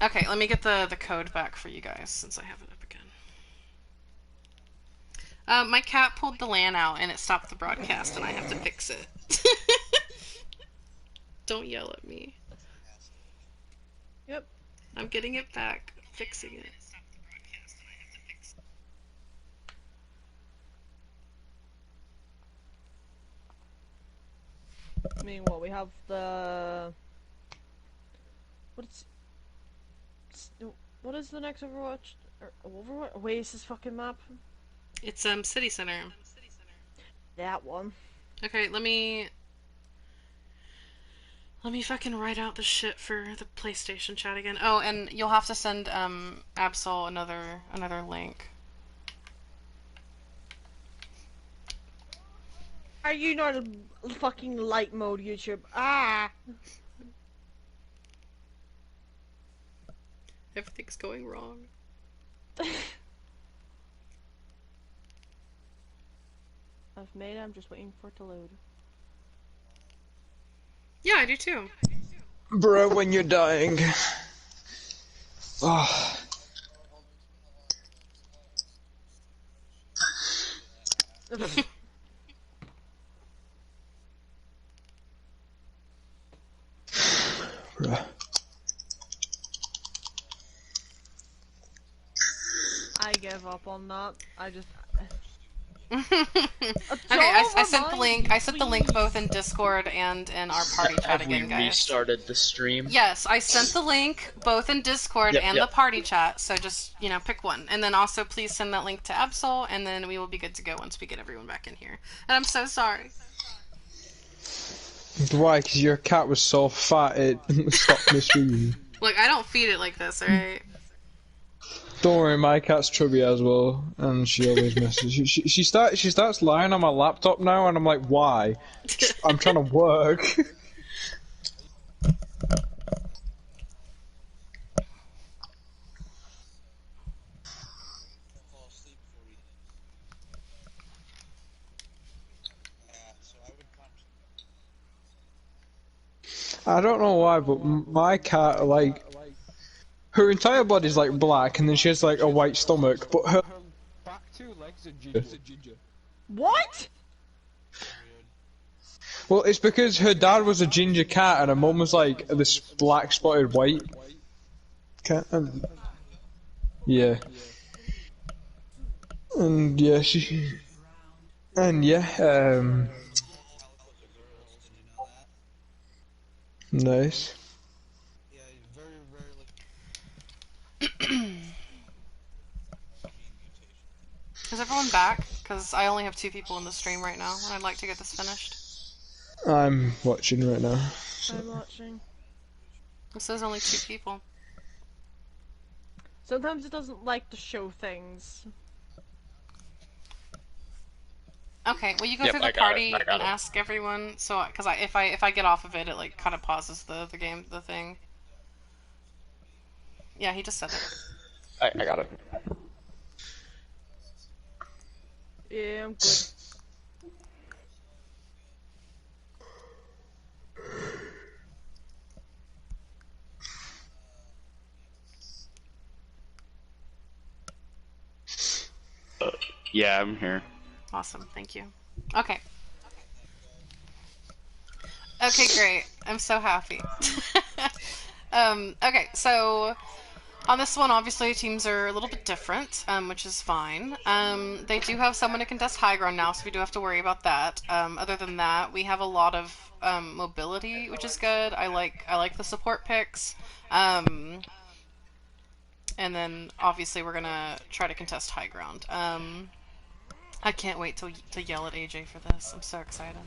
Okay, let me get the code back for you guys since I have it up again. My cat pulled the LAN out and it stopped the broadcast and I have to fix it. Don't yell at me. Yep. I'm getting it back. Fixing it. I mean, what we have the what is the next Overwatch or Overwatch Oasis fucking map? It's City Center. That one. Okay, let me fucking write out the shit for the PlayStation chat again. Oh, and you'll have to send Absol another link. Are you not a fucking light mode YouTube? Ah! Everything's going wrong. I've made it, I'm just waiting for it to load. Yeah, I do too. Bro, when you're dying. Oh. Bruh. I give up on that. I just... Okay, I sent the link. I sent the link both in Discord and in our party chat again, guys. Have we restarted the stream? Yes, I sent the link both in Discord and the party chat. So just pick one, and then also please send that link to Absol, and then we will be good to go once we get everyone back in here. And I'm so sorry. Why? Because your cat was so fat it stopped the stream. Look, I don't feed it like this, alright? Don't worry, my cat's chubby as well, and she always misses. She starts lying on my laptop now, and I'm like, why? I'm trying to work. I don't know why, but my cat, like, her entire body's like black, and then she has like a white stomach, but her back two legs are ginger. What? Well, it's because her dad was a ginger cat, and her mum was like this black spotted white cat. Yeah. And yeah, nice. Is everyone back? Because I only have 2 people in the stream right now, and I'd like to get this finished. I'm watching right now. So. I'm watching. It says only 2 people. Sometimes it doesn't like to show things. Okay, will you go through the party and ask everyone? So, because if I get off of it, it like kind of pauses the thing. Yeah, he just said it. I got it. Yeah, I'm good. Yeah, I'm here. Awesome, thank you. Okay. Okay, great. I'm so happy. Okay, so on this one, obviously, teams are a little bit different, which is fine. They do have someone to contest high ground now, so we do have to worry about that. Other than that, we have a lot of mobility, which is good. I like the support picks. And then, obviously, we're gonna try to contest high ground. I can't wait to yell at AJ for this. I'm so excited.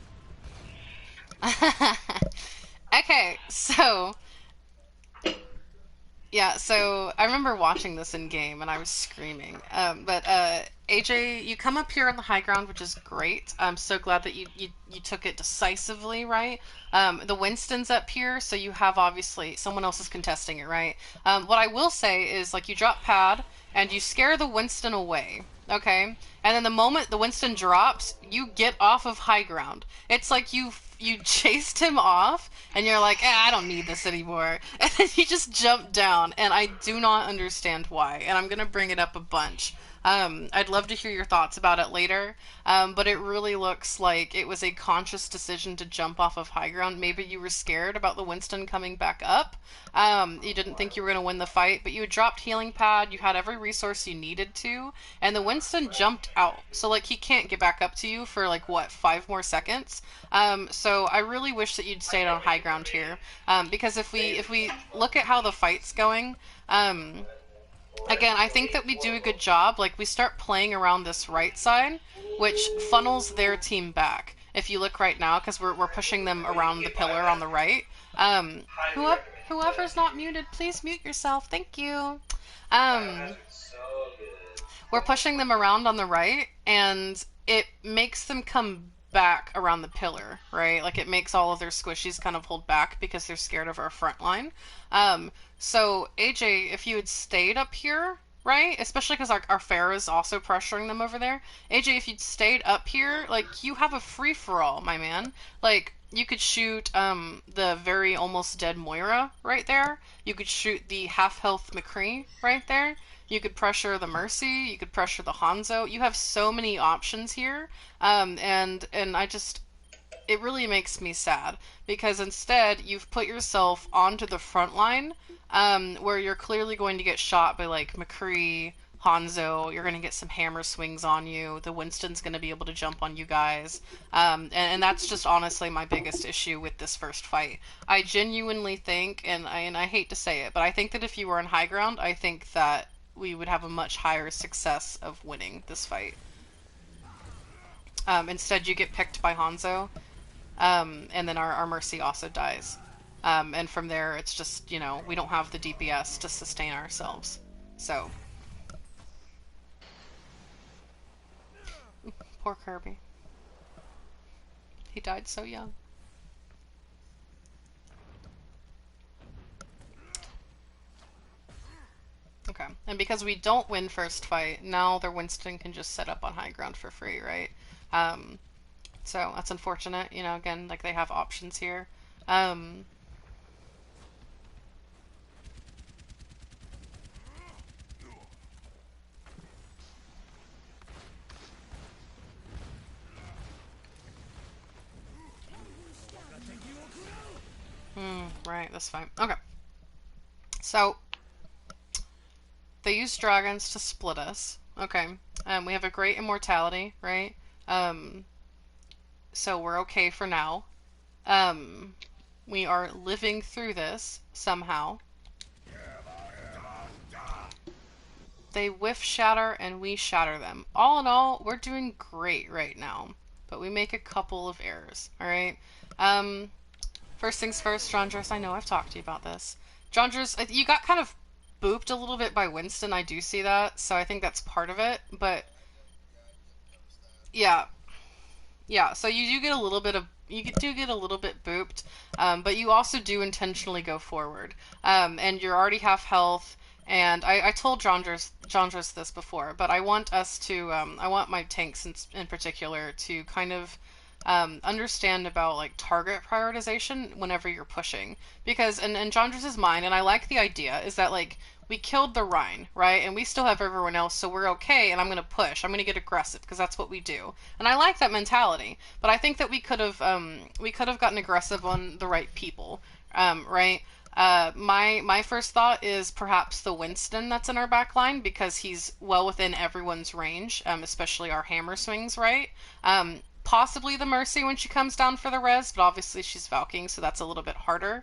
Okay, so... Yeah, so I remember watching this in game and I was screaming. But AJ, you come up here on the high ground, which is great. I'm so glad that you took it decisively, right? The Winston's up here, so you have obviously someone else is contesting it, right? What I will say is like you drop pad and you scare the Winston away, okay? And then the moment the Winston drops, you get off of high ground. It's like you you chased him off, and you're like, I don't need this anymore. And then he just jumped down, and I do not understand why. And I'm gonna bring it up a bunch. I'd love to hear your thoughts about it later, but it really looks like it was a conscious decision to jump off of high ground. Maybe you were scared about the Winston coming back up. You didn't think you were going to win the fight, but you had dropped healing pad, you had every resource you needed to, and the Winston jumped out. So, like, he can't get back up to you for, like, what, 5 more seconds? So I really wish that you'd stayed on high ground here, because if we look at how the fight's going, again, I think that we do a good job. Like, we start playing around this right side, which funnels their team back. If you look right now, because we're pushing them around the pillar on the right. Um, whoever's not muted, please mute yourself. Thank you. Um, we're pushing them around on the right, and it makes them come back around the pillar, right? Like, it makes all of their squishies kind of hold back because they're scared of our front line. So, AJ, if you had stayed up here, right? Especially because our fair is also pressuring them over there. AJ, if you'd stayed up here, like, you have a free-for-all, my man. Like, you could shoot the very almost dead Moira right there. You could shoot the half-health McCree right there. You could pressure the Mercy. You could pressure the Hanzo. You have so many options here. And I just... It really makes me sad, because instead you've put yourself onto the front line, where you're clearly going to get shot by, like, McCree, Hanzo. You're going to get some hammer swings on you. The Winston's going to be able to jump on you guys. And that's just honestly my biggest issue with this first fight. I genuinely think, and I hate to say it, but I think that if you were on high ground, I think that we would have a much higher success of winning this fight. Instead, you get picked by Hanzo. And then our Mercy also dies. And from there, it's just, you know, we don't have the DPS to sustain ourselves. So. Poor Kirby. He died so young. Okay, and because we don't win first fight, now their Winston can just set up on high ground for free, right? So that's unfortunate, you know, again, like, they have options here. Right, that's fine. Okay. So, they use dragons to split us. Okay. We have a great immortality, right? So we're okay for now. We are living through this somehow. They whiff shatter and we shatter them. All in all, we're doing great right now. But we make a couple of errors, alright? First things first, Jondrus, I know I've talked to you about this. Jondrus, you got kind of booped a little bit by Winston, I do see that, so I think that's part of it, but... Yeah. Yeah, so you do get a little bit of... You do get a little bit booped, but you also do intentionally go forward. And you're already half health, and I told Jondrus this before, but I want us to... I want my tanks in particular to kind of... understand about, like, target prioritization whenever you're pushing. Because in Jondrus' mind, and I like the idea, is that, like, we killed the Rhine, right? And we still have everyone else, so we're okay, and I'm going to push. I'm going to get aggressive, because that's what we do. And I like that mentality. But I think that we could have gotten aggressive on the right people, right? My first thought is perhaps the Winston that's in our backline, because he's well within everyone's range, especially our hammer swings, right? Possibly the Mercy when she comes down for the res, but obviously she's Valking, so that's a little bit harder.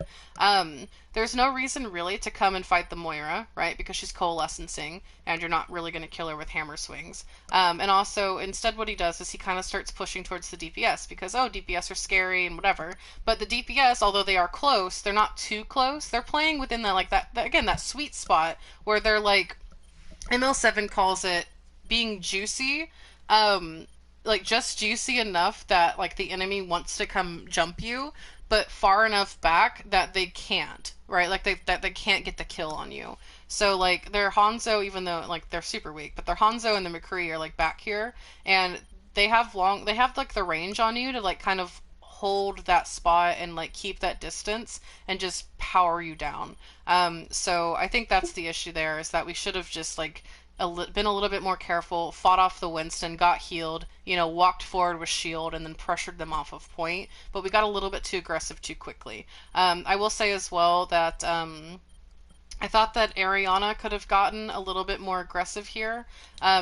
There's no reason really to come and fight the Moira, right? Because she's coalescencing, and you're not really going to kill her with hammer swings. And also, instead what he does is he kind of starts pushing towards the DPS, because, oh, DPS are scary and whatever. But the DPS, although they are close, they're not too close. They're playing within that, like, that sweet spot, where they're, like, ML7 calls it being juicy, like, just juicy enough that, like, the enemy wants to come jump you, but far enough back that they can't, right? Like, that they can't get the kill on you. So, like, their Hanzo, even though, like, they're super weak, but their Hanzo and the McCree are, like, back here, and they have, like, the range on you to, like, kind of hold that spot and like keep that distance and just power you down. So I think that's the issue there, is that we should have just like been a little bit more careful, fought off the Winston, got healed, walked forward with shield, and then pressured them off of point. But we got a little bit too aggressive too quickly. I will say as well that I thought that Ariana could have gotten a little bit more aggressive here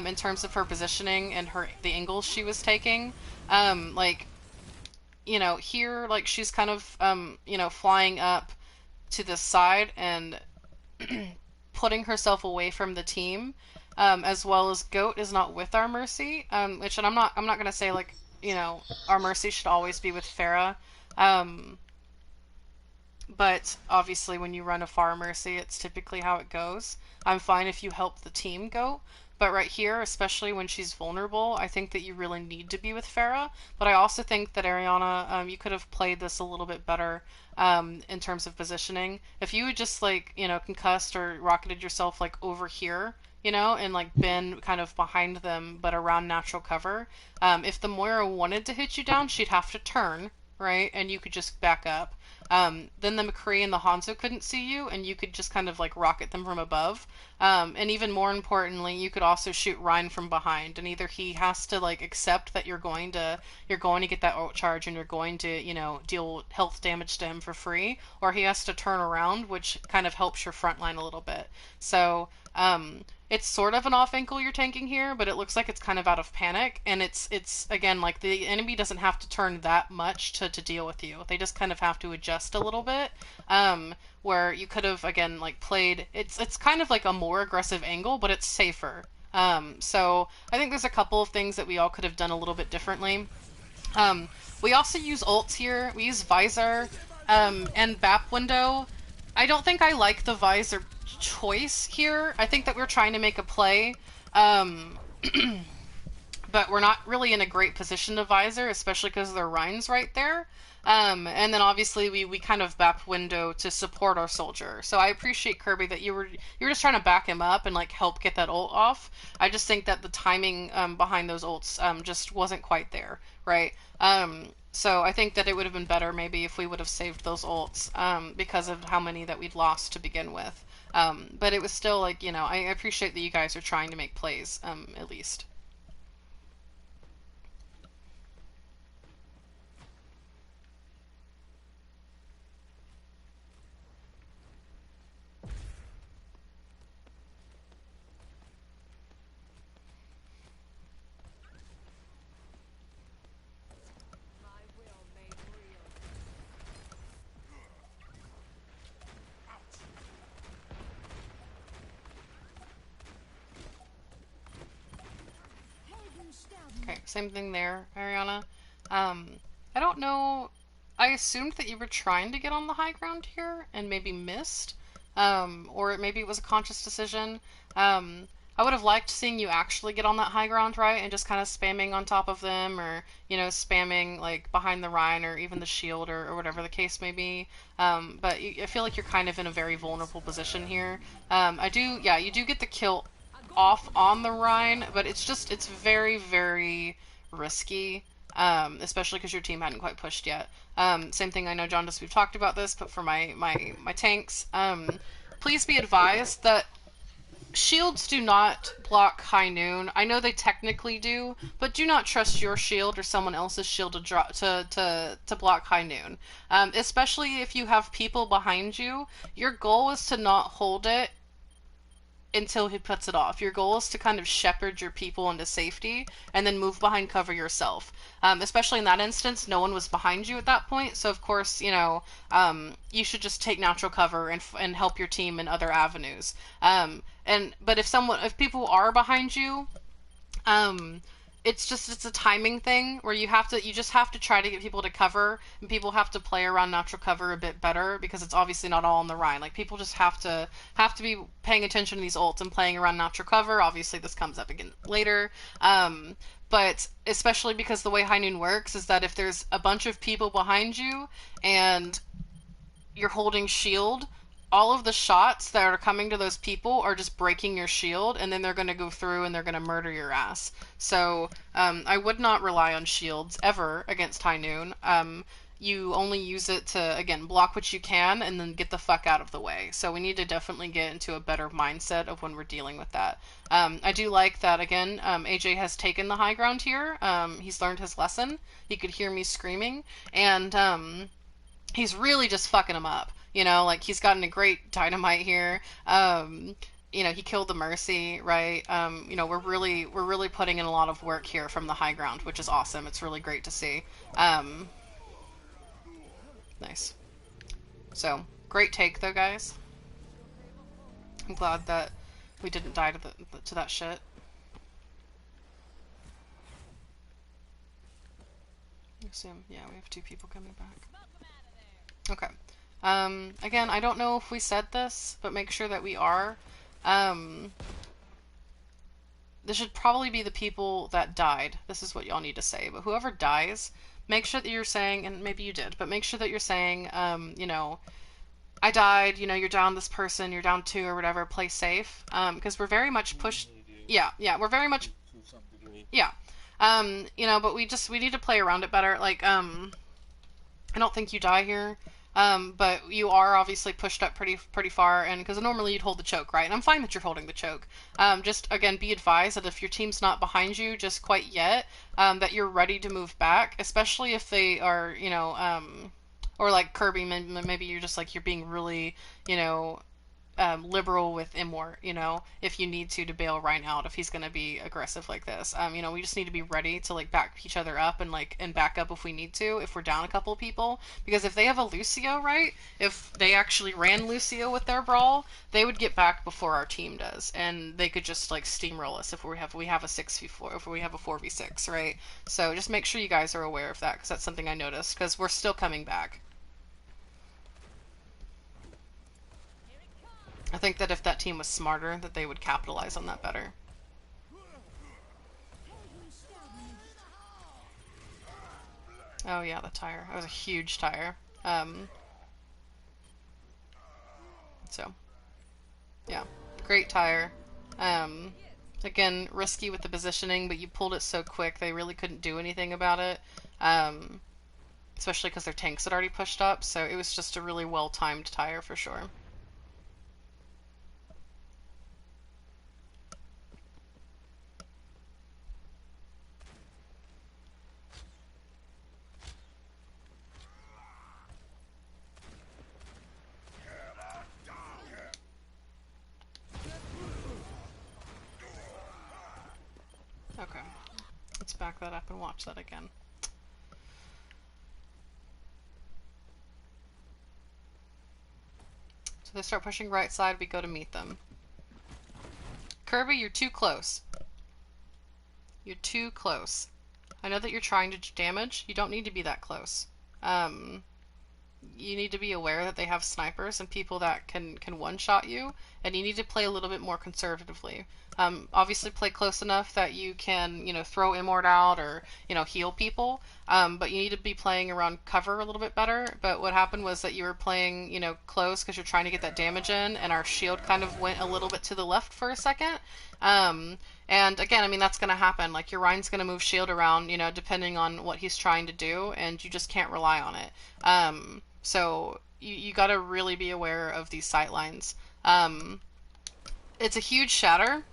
in terms of her positioning and the angles she was taking. Like, here, like she's kind of, flying up to this side and putting herself away from the team, as well as Goat is not with our Mercy, which, and I'm not gonna say like, our Mercy should always be with Pharah, but obviously when you run a Far Mercy, it's typically how it goes. I'm fine if you help the team Goat, but right here, especially when she's vulnerable, I think that you really need to be with Pharah. But I also think that Ariana, you could have played this a little bit better in terms of positioning. If you had just like, concussed or rocketed yourself like over here, and like been kind of behind them but around natural cover, if the Moira wanted to hit you down, she'd have to turn, right? And you could just back up. Then the McCree and the Hanzo couldn't see you, and you could just kind of like rocket them from above. And even more importantly, you could also shoot Ryan from behind, and either he has to like accept that you're going to get that ult charge and you're going to deal health damage to him for free, or he has to turn around, which kind of helps your front line a little bit. So it's sort of an off ankle you're tanking here, but it looks like it's kind of out of panic, and it's again, like the enemy doesn't have to turn that much to deal with you. They just kind of have to adjust a little bit, where you could have, again, like played, it's kind of like a more aggressive angle, but it's safer. So I think there's a couple of things that we all could have done a little bit differently. We also use ults here. We use Visor, and BAP window. I don't think I like the Visor choice here. I think that we're trying to make a play, but we're not really in a great position to Visor, especially because their Rhine's right there. And then obviously we kind of BAP window to support our soldier. So I appreciate, Kirby, that you were just trying to back him up and like help get that ult off. I just think that the timing behind those ults just wasn't quite there, right? So I think that it would have been better maybe if we would have saved those ults because of how many that we'd lost to begin with. But it was still like, I appreciate that you guys are trying to make plays, at least. Okay, same thing there, Ariana. I don't know. I assumed that you were trying to get on the high ground here and maybe missed, or maybe it was a conscious decision. I would have liked seeing you actually get on that high ground, right, and just kind of spamming on top of them, or spamming like behind the Rhine or even the shield, or whatever the case may be. But I feel like you're kind of in a very vulnerable position here. You do get the kill off on the Rhine, but it's very, very risky, especially because your team hadn't quite pushed yet. Same thing, I know, John, we've talked about this, but for my tanks, please be advised that shields do not block High Noon. I know they technically do, but do not trust your shield or someone else's shield to block High Noon. Especially if you have people behind you, your goal is to not hold it until he puts it off. Your goal is to kind of shepherd your people into safety and then move behind cover yourself. Especially in that instance, no one was behind you at that point, so of course, you should just take natural cover and help your team in other avenues. But if people are behind you, it's a timing thing where you just have to try to get people to cover, and people have to play around natural cover a bit better, because it's obviously not all on the Rhine. Like, people just have to be paying attention to these ults and playing around natural cover. Obviously this comes up again later, but especially because the way High Noon works is that if there's a bunch of people behind you and you're holding shield, all of the shots that are coming to those people are just breaking your shield, and then they're going to go through and they're going to murder your ass. So I would not rely on shields ever against High Noon. you only use it to, again, block what you can and then get the fuck out of the way. So we need to definitely get into a better mindset of when we're dealing with that. I do like that, again, AJ has taken the high ground here. He's learned his lesson. He could hear me screaming, and he's really just fucking him up. You know, like, he's gotten a great dynamite here. You know, he killed the Mercy, right? You know, we're really putting in a lot of work here from the high ground, which is awesome. It's really great to see. Nice. So, great take though, guys. I'm glad that we didn't die to that shit. Assume, yeah, we have 2 people coming back. Okay. Again, I don't know if we said this, but make sure that we are. This should probably be the people that died. This is what y'all need to say. But whoever dies, make sure that you're saying, and maybe you did, but make sure that you're saying, you know, I died, you know, you're down this person, you're down 2 or whatever, play safe. Because we're very much pushed. Yeah, we're very much. Yeah. You know, but we need to play around it better. Like, I don't think you die here. But you are obviously pushed up pretty far, and because normally you'd hold the choke, right? And I'm fine that you're holding the choke. Just, again, be advised that if your team's not behind you just quite yet, that you're ready to move back, especially if they are, you know, or like Kirby, maybe you're just like, you're being really, you know, liberal with Immort, you know, if you need to bail Ryan out if he's going to be aggressive like this. You know, we just need to be ready to like back each other up and back up if we need to, if we're down a couple people, because if they have a Lucio, right, if they actually ran Lucio with their brawl, they would get back before our team does, and they could just like steamroll us if we have a 6v4, if we have a 4v6, right? So just make sure you guys are aware of that, because that's something I noticed, because we're still coming back. I think that if that team was smarter, that they would capitalize on that better. Oh yeah, the tire. That was a huge tire. So, yeah, great tire. Again, risky with the positioning, but you pulled it so quick they really couldn't do anything about it. Especially because their tanks had already pushed up, so it was just a really well-timed tire for sure. Okay, let's back that up and watch that again. So they start pushing right side, we go to meet them. Kirby, you're too close. You're too close. I know that you're trying to do damage. You don't need to be that close. You need to be aware that they have snipers and people that can one-shot you, and you need to play a little bit more conservatively. Obviously play close enough that you can, you know, throw Immort out or, you know, heal people, but you need to be playing around cover a little bit better. But what happened was that you were playing, you know, close because you're trying to get that damage in, and our shield kind of went a little bit to the left for a second. And again, I mean, that's going to happen. Like, your Ryan's going to move shield around, you know, depending on what he's trying to do, and you just can't rely on it. So you got to really be aware of these sight lines. It's a huge shatter.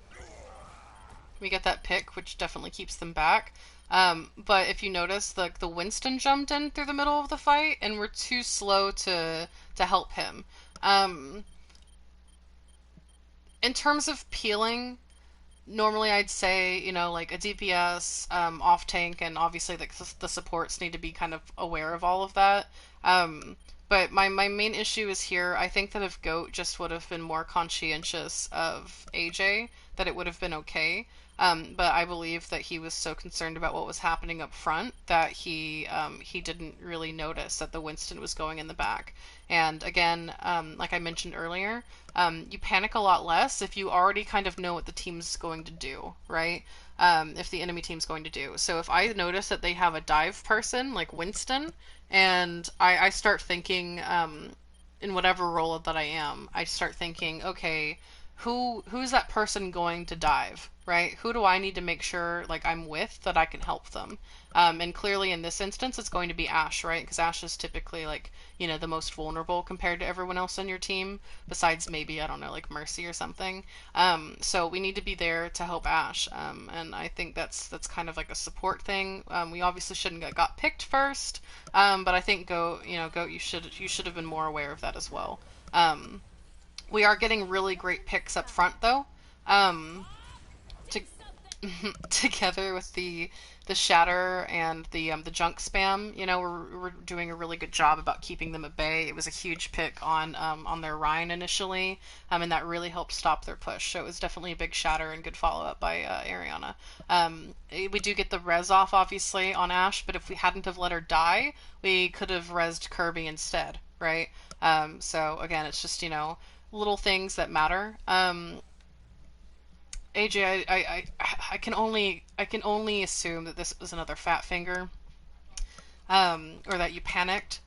We get that pick, which definitely keeps them back. But if you notice, the Winston jumped in through the middle of the fight, and we're too slow to help him. In terms of peeling, normally I'd say, you know, like a DPS, off tank, and obviously the supports need to be kind of aware of all of that. But my main issue is here. I think that if Goat just would have been more conscientious of AJ, that it would have been okay. But I believe that he was so concerned about what was happening up front that he didn't really notice that the Winston was going in the back. And again, like I mentioned earlier, you panic a lot less if you already kind of know what the team's going to do, right? If the enemy team's going to do. So if I notice that they have a dive person, like Winston, and I start thinking, in whatever role that I am, I start thinking, okay, who's that person going to dive, right? Who do I need to make sure like I'm with that I can help them? And clearly in this instance, it's going to be Ash, right? Because Ash is typically like, the most vulnerable compared to everyone else on your team, besides maybe, I don't know, like Mercy or something. So we need to be there to help Ash. And I think that's kind of like a support thing. We obviously shouldn't get got picked first, but I think Goat, you should have been more aware of that as well. We are getting really great picks up front though. To together with the shatter and the junk spam, we're doing a really good job about keeping them at bay. It was a huge pick on their Rhine initially, and that really helped stop their push. So it was definitely a big shatter and good follow up by Ariana. We do get the res off obviously on Ash, but if we hadn't have let her die, we could have resed Kirby instead, right? So again, it's just little things that matter. AJ, I can only assume that this was another fat finger, or that you panicked,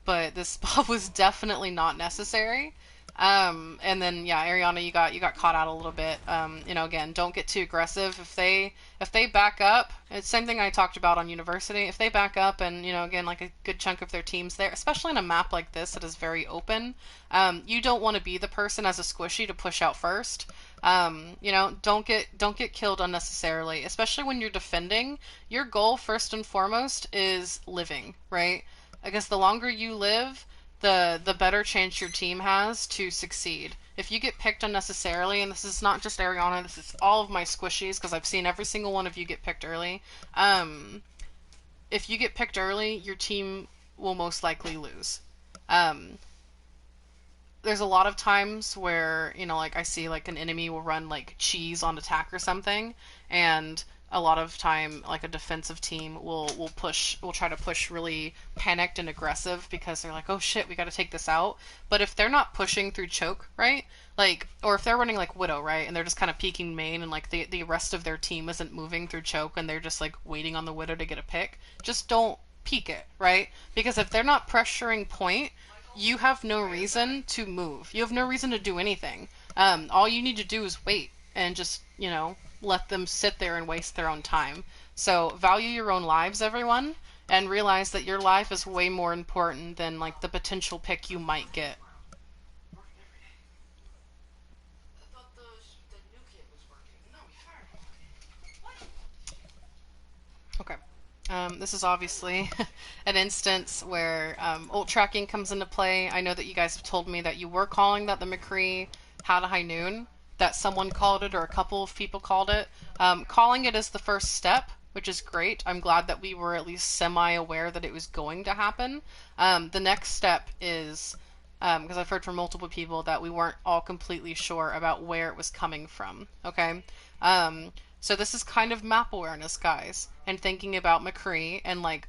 but this spot was definitely not necessary. And then yeah, Ariana, you got caught out a little bit. Again, don't get too aggressive. If they back up, it's the same thing I talked about on University. If they back up and again like a good chunk of their team's there, especially in a map like this that is very open, you don't want to be the person as a squishy to push out first. Don't get killed unnecessarily, especially when you're defending. Your goal first and foremost is living, right? I guess the longer you live, the better chance your team has to succeed. If you get picked unnecessarily, and this is not just Ariana, this is all of my squishies because I've seen every single one of you get picked early. If you get picked early, your team will most likely lose. There's a lot of times where like I see like an enemy will run like cheese on attack or something, and a lot of time like a defensive team will try to push really panicked and aggressive because they're like, oh shit, we got to take this out. But if they're not pushing through choke, right, like, or if they're running like Widow, right, and they're just kind of peeking main and like the rest of their team isn't moving through choke and they're just like waiting on the Widow to get a pick, just don't peek it, right? Because if they're not pressuring point, you have no reason to move. You have no reason to do anything. All you need to do is wait and just, let them sit there and waste their own time. So value your own lives, everyone, and realize that your life is way more important than like the potential pick you might get. Okay. This is obviously an instance where ult tracking comes into play. I know that you guys have told me that you were calling that the McCree had a high noon, that someone called it or a couple of people called it. Calling it is the first step, which is great. I'm glad that we were at least semi-aware that it was going to happen. The next step is, because I've heard from multiple people that we weren't all completely sure about where it was coming from, okay? So this is kind of map awareness, guys, and thinking about McCree and like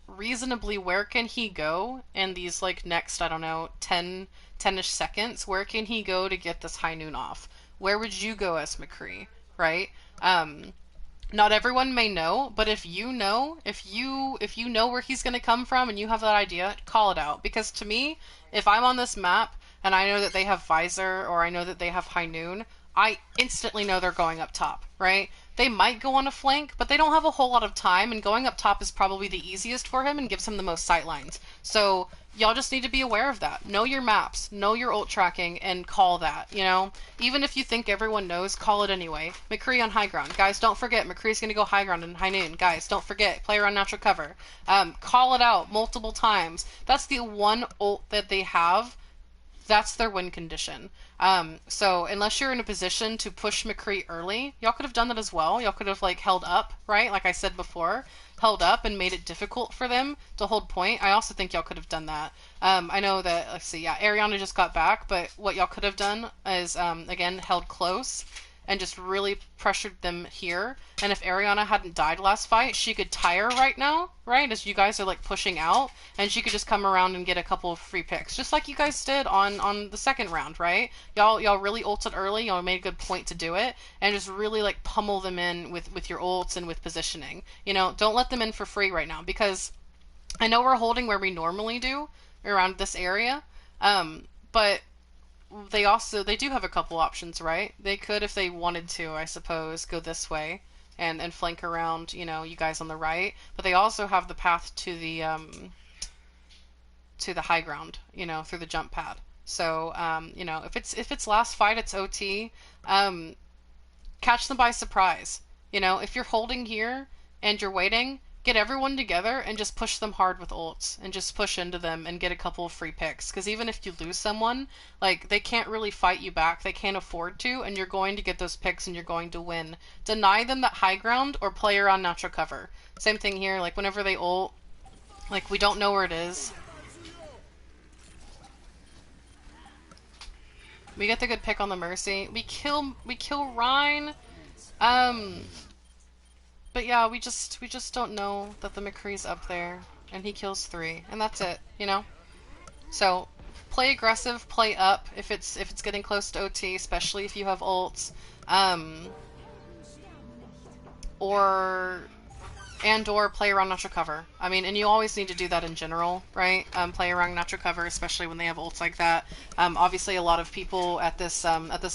reasonably where can he go in these like next, I don't know, 10-ish seconds. Where can he go to get this high noon off? Where would you go as McCree, right? Not everyone may know, but if you know, if you know where he's going to come from and you have that idea, call it out. Because to me, if I'm on this map and I know that they have visor or I know that they have high noon, I instantly know they're going up top, right? They might go on a flank, but they don't have a whole lot of time, and going up top is probably the easiest for him and gives him the most sight lines. So y'all just need to be aware of that. Know your maps, know your ult tracking, and call that, Even if you think everyone knows, call it anyway. McCree on high ground. Guys, don't forget, McCree's going to go high ground in high noon. Guys, don't forget, player on natural cover. Call it out multiple times. That's the one ult that they have. That's their win condition. So unless you're in a position to push McCree early, y'all could have done that as well. Y'all could have like held up, right? Like I said before, held up and made it difficult for them to hold point. I also think y'all could have done that. I know that, let's see, yeah, Ariana just got back, but what y'all could have done is, again, held close and just really pressured them here. And if Ariana hadn't died last fight, she could tire right now, right? As you guys are like pushing out, and she could just come around and get a couple of free picks, just like you guys did on the second round, right? Y'all really ulted early. Y'all made a good point to do it, and just really like pummel them in with your ults and with positioning. Don't let them in for free right now, because I know we're holding where we normally do around this area, but they do have a couple options, right? They could, if they wanted to, I suppose, go this way and flank around, you guys on the right. But they also have the path to the high ground, through the jump pad. So, if it's last fight, it's OT. Catch them by surprise. If you're holding here and you're waiting, get everyone together and just push them hard with ults and just push into them and get a couple of free picks. Because even if you lose someone, like, they can't really fight you back. They can't afford to, and you're going to get those picks and you're going to win. Deny them that high ground or play around natural cover. Same thing here. Like, whenever they ult, like, we don't know where it is. We get the good pick on the Mercy. We kill Rhine. But yeah, we just don't know that the McCree's up there, and he kills 3, and that's it, So play aggressive, play up if it's getting close to OT, especially if you have ults, or play around natural cover. I mean, and you always need to do that in general, right? Play around natural cover, especially when they have ults like that. Obviously, a lot of people at this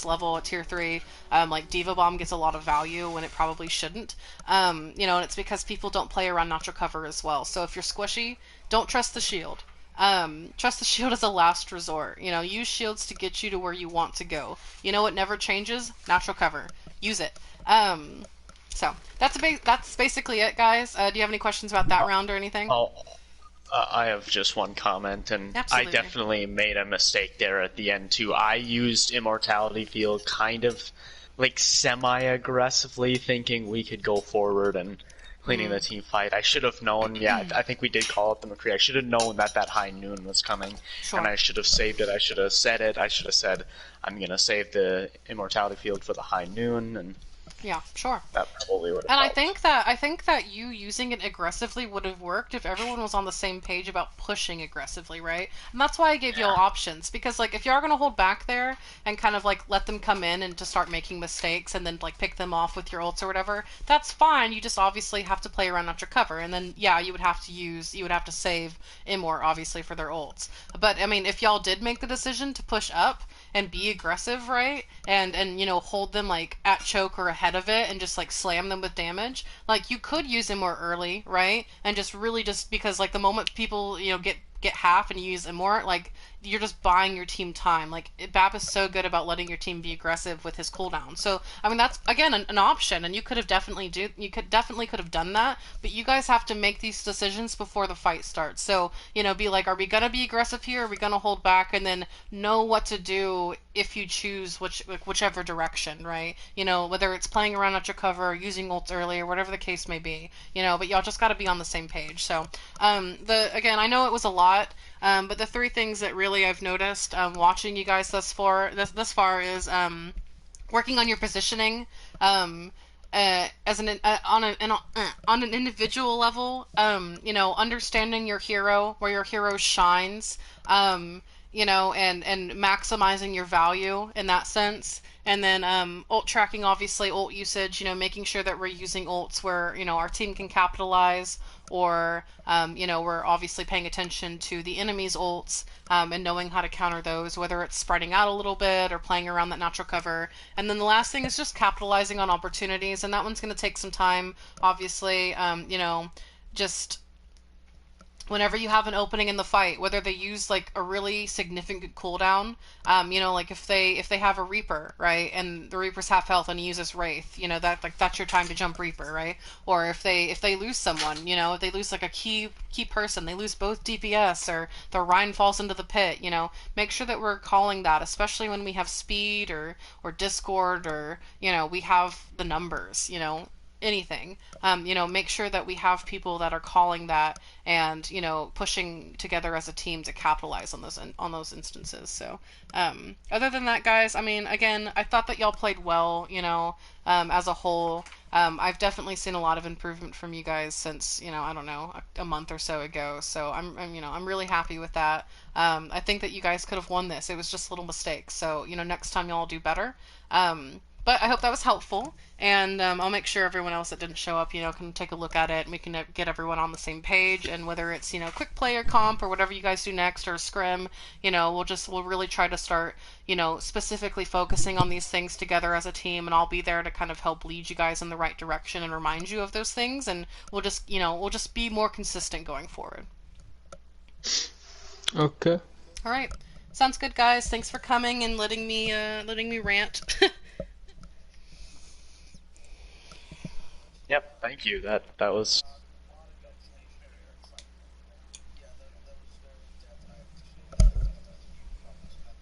level at tier 3, like Diva Bomb gets a lot of value when it probably shouldn't. And it's because people don't play around natural cover as well. So if you're squishy, don't trust the shield. Trust the shield as a last resort. Use shields to get you to where you want to go. What never changes? Natural cover. Use it. So that's basically it, guys. Do you have any questions about that round or anything? I have just one comment, and Absolutely. I definitely made a mistake there at the end too. I used Immortality Field kind of like semi-aggressively, thinking we could go forward and cleaning the team fight. I should have known. Yeah, I think we did call it the McCree. I should have known that high noon was coming, Sure. and I should have saved it. I should have said it. I should have said, I'm gonna save the Immortality Field for the high noon, and Yeah, sure. that probably would have And helped. I think that you using it aggressively would have worked if everyone was on the same page about pushing aggressively, right? And that's why I gave you all options, because like if you are going to hold back there and kind of like let them come in and just start making mistakes and then like pick them off with your ults or whatever, that's fine. You just obviously have to play around under cover, and then yeah, you would have to save Immort obviously for their ults. But I mean, if y'all did make the decision to push up and be aggressive, right? And hold them like at choke or ahead of it and just like slam them with damage. Like you could use him more early, right? And just really just because like the moment people, get half and you use Immort, like you're just buying your team time. Like Bap is so good about letting your team be aggressive with his cooldown. So I mean that's again an option, and you could definitely could have done that. But you guys have to make these decisions before the fight starts. So be like, are we gonna be aggressive here? Are we gonna hold back? And then know what to do if you choose whichever direction, right? Whether it's playing around at your cover or using ults early or whatever the case may be. But y'all just got to be on the same page. So again, I know it was a lot. But the 3 things that really I've noticed watching you guys thus far is working on your positioning as on an individual level. Understanding your hero, where your hero shines. And maximizing your value in that sense. And then ult tracking, obviously, ult usage, making sure that we're using ults where, our team can capitalize, or, we're obviously paying attention to the enemy's ults and knowing how to counter those, whether it's spreading out a little bit or playing around that natural cover. And then the last thing is just capitalizing on opportunities, and that one's going to take some time, obviously, just whenever you have an opening in the fight, whether they use like a really significant cooldown, like if they have a Reaper, right, and the Reaper's half health and he uses Wraith, that's your time to jump Reaper, right? Or if they lose someone, if they lose like a key person, they lose both DPS, or the Rhine falls into the pit, make sure that we're calling that, especially when we have speed or Discord, or we have the numbers, anything. Make sure that we have people that are calling that and pushing together as a team to capitalize on those instances. So other than that, guys, I mean, again, I thought that y'all played well, as a whole. I've definitely seen a lot of improvement from you guys since I don't know, a month or so ago. So I'm really happy with that. I think that you guys could have won this. It was just little mistakes. So next time y'all do better. But I hope that was helpful, and I'll make sure everyone else that didn't show up, can take a look at it, and we can get everyone on the same page. And whether it's quick player comp or whatever you guys do next or scrim, we'll really try to start specifically focusing on these things together as a team, and I'll be there to kind of help lead you guys in the right direction and remind you of those things, and we'll just be more consistent going forward. Okay. All right. Sounds good, guys. Thanks for coming and letting me rant. Yep, thank you. That was